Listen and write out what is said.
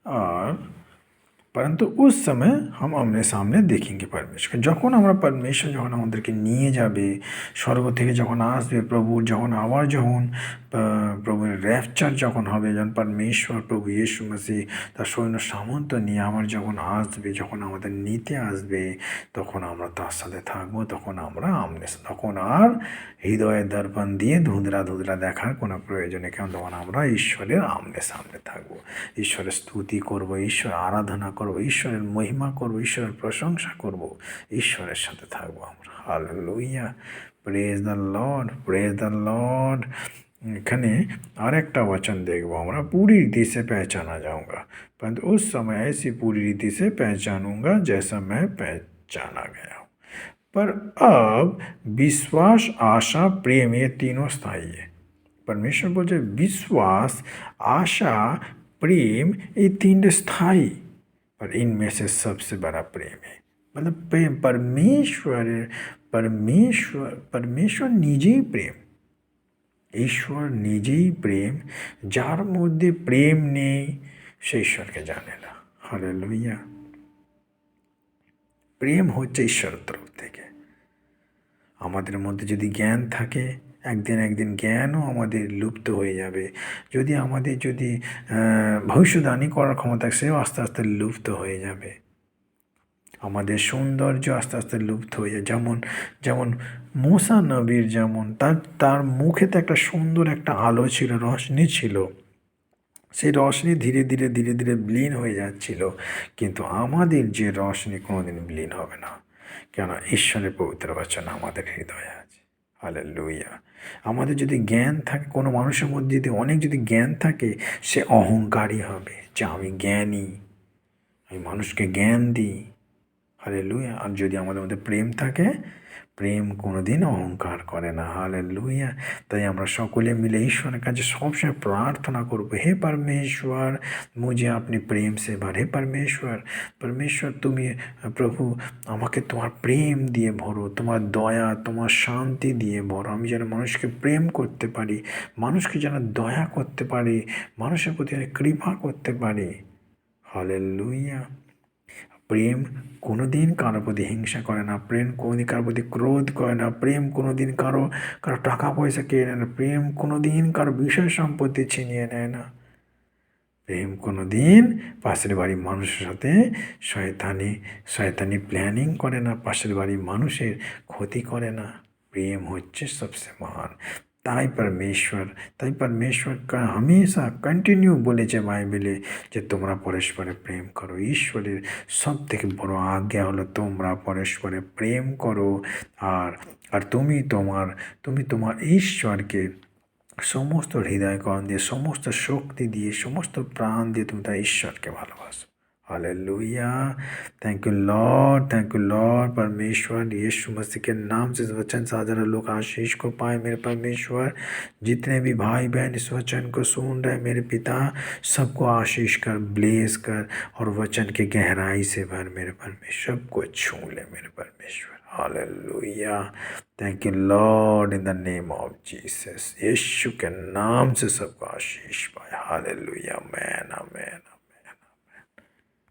আর परंतु उस समय हम आमने सामने देखेंगे परमेश्वर যখন আমরা परमेश्वर যখন আমাদেরকে নিয়ে যাবে স্বর্গ থেকে যখন আসবে প্রভু যখন আবার যখন প্রভুর র্যাপচার যখন হবে যখন परमेश्वर প্রভু ইয়েশু মসিহ তার সৈন্য সামন্ত নিয়ে আমার যখন আসবে যখন আমাদের নিতে আসবে তখন আমরা তার সাথে থাকবো তখন আমরা তখন আর হৃদয়ের দর্পণ দিয়ে ধুঁধরা ধুঁধরা দেখার কোনো প্রয়োজন নেই কারণ তখন আমরা ঈশ্বরের আমনে সামনে থাকবো ঈশ্বরের স্তুতি করব ঈশ্বর আরাধনা করব ঈশ্বরের মহিমা করব ঈশ্বরের প্রশংসা করব ঈশ্বরের সাথে থাকবো আমরা hallelujah praise the lord praise the lord এখানে আরেকটা वचन देखबो আমরা पूरी रीति से पहचाना जाऊंगा परंतु उस समय ऐसी पूरी रीति से पहचानूंगा जैसा मैं पहचाना गया हूँ पर अब विश्वास आशा प्रेम ये तीनों स्थायी है परमेश्वर बोलते विश्वास आशा प्रेम ये तीन स्थायी पर इनमें से सबसे बड़ा प्रेम है मतलब प्रेम परमेश्वर परमेश्वर परमेश्वर निजी प्रेम ঈশ্বর নিজেই প্রেম যার মধ্যে প্রেম নেই সে ঈশ্বরকে জানে না হালেলুয়া প্রেম হচ্ছে ঈশ্বরের তরফ থেকে আমাদের মধ্যে যদি জ্ঞান থাকে একদিন জ্ঞানও আমাদের লুপ্ত হয়ে যাবে যদি আমাদের যদি ভবিষ্যদ্বাণী করার ক্ষমতা সেও আস্তে আস্তে লুপ্ত হয়ে যাবে আমাদের সৌন্দর্য আস্তে আস্তে লুপ্ত হয়ে যায় যেমন যেমন মুসা নবীর যেমন তার মুখেতে একটা সুন্দর একটা আলো ছিল রশ্মি ছিল সেই রশ্মি ধীরে ধীরে ধীরে ধীরে বিলীন হয়ে যাচ্ছিল কিন্তু আমাদের যে রশ্মি কোনোদিন বিলীন হবে না কেন ঈশ্বরের পবিত্র বচন আমাদের হৃদয়ে আছে হালেলুয়া আমাদের যদি জ্ঞান থাকে কোনো মানুষের মধ্যে যদি অনেক যদি জ্ঞান থাকে সে অহংকারী হবে যে আমি জ্ঞানী আমি মানুষকে জ্ঞান দিই হালেলুয়া আর যদি আমাদের মধ্যে প্রেম থাকে প্রেম কোনোদিন অহংকার করে না হালেলুয়া তাই আমরা সকলে মিলে ঈশ্বরের কাছে সবসময় প্রার্থনা করব হে परमेश्वर मुझे अपने प्रेम से भर हे परमेश्वर তুমি প্রভু আমাকে তোমার প্রেম দিয়ে ভরো তোমার দয়া তোমার শান্তি দিয়ে ভরো আমি যেন মানুষকে প্রেম করতে পারি মানুষকে যেন দয়া করতে পারি মানুষের প্রতি কৃপা করতে পারি হালেলুয়া প্রেম কোনোদিন কারোর প্রতি হিংসা করে না প্রেম কোনোদিন কারোর প্রতি ক্রোধ করে না প্রেম কোনোদিন কারো টাকা পয়সা কেড়ে নেয় না প্রেম কোনোদিন কারো বিষয় সম্পত্তি ছিনিয়ে নেয় না প্রেম কোনোদিন পাশের বাড়ির মানুষের সাথে শয়তানি প্ল্যানিং করে না পাশের বাড়ির মানুষের ক্ষতি করে না प्रेम হচ্ছে সবচেয়ে মহান তাই परमेश्वर का हमेशा कंटिन्यू বলেছে বাইবেলে যে তোমরা পরস্পরে প্রেম করো ঈশ্বরের সব থেকে বড় আজ্ঞা হলো তোমরা পরস্পরে প্রেম করো আর তুমি তোমার ঈশ্বরকে সমস্ত হৃদয়করণ দিয়ে সমস্ত শক্তি দিয়ে সমস্ত প্রাণ দিয়ে তুমি তার ঈশ্বরকে ভালোবাসো हालेलुया थैंक यू लॉर्ड परमेश्वर यीशु मसीह के नाम से इस वचन से हज़ारों लोग आशीष को पाए मेरे परमेश्वर जितने भी भाई बहन इस वचन को सुन रहे मेरे पिता सबको आशीष कर ब्लेस कर और वचन के गहराई से भर मेरे परमेश्वर सबको छू ले मेरे परमेश्वर hallelujah thank you Lord in the name of Jesus यीशु के नाम से सबको आशीष पाए हालेलुया आमेन आमेन